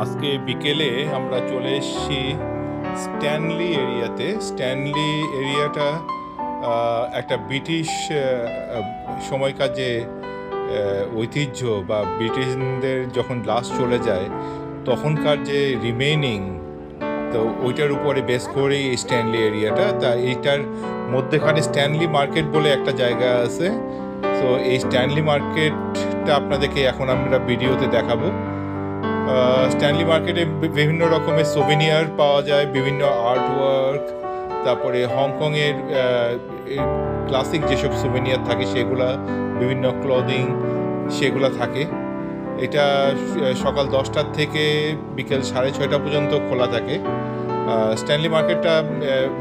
আজকে বিকেলে আমরা চলে এসেছি স্ট্যানলি এরিয়াতে। স্ট্যানলি এরিয়াটা একটা ব্রিটিশ সময়কার যে ঐতিহ্য বা ব্রিটিশদের যখন লাস্ট চলে যায় তখনকার যে রিমেইনিং, তো ওইটার উপরে বেস করেই এই স্ট্যানলি এরিয়াটা। তা এইটার মধ্যেখানে স্ট্যানলি মার্কেট বলে একটা জায়গা আছে। তো এই স্ট্যানলি মার্কেটটা আপনাদেরকে এখন আমরা ভিডিওতে দেখাবো। স্ট্যানলি মার্কেটে বিভিন্ন রকমের সোভেনিয়ার পাওয়া যায়, বিভিন্ন আর্ট ওয়ার্ক, তারপরে হংকংয়ের ক্লাসিক যেসব সোভেনিয়ার থাকে সেগুলা, বিভিন্ন ক্লদিং সেগুলো থাকে। এটা সকাল 10টার থেকে বিকেল 6:30 পর্যন্ত খোলা থাকে। স্ট্যানলি মার্কেটটা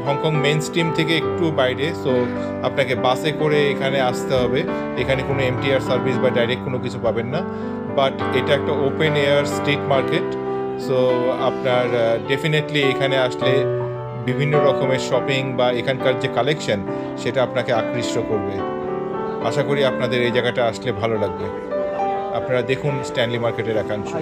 হংকং মেইন স্ট্রিম থেকে একটু বাইরে, সো আপনাকে বাসে করে এখানে আসতে হবে। এখানে কোনো এমটিআর সার্ভিস বা ডাইরেক্ট কোনো কিছু পাবেন না, বাট এটা একটা open air street market. So আপনার ডেফিনেটলি এখানে আসলে বিভিন্ন রকমের শপিং বা এখানকার যে কালেকশন সেটা আপনাকে আকৃষ্ট করবে। আশা করি আপনাদের এই জায়গাটা আসলে ভালো লাগবে। আপনারা দেখুন স্ট্যানলি মার্কেটের একাংশ।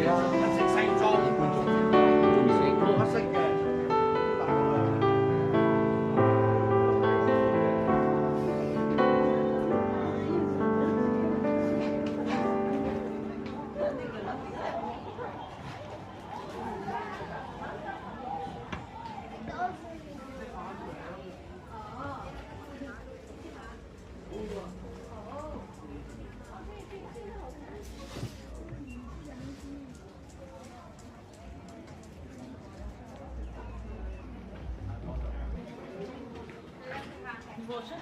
বসে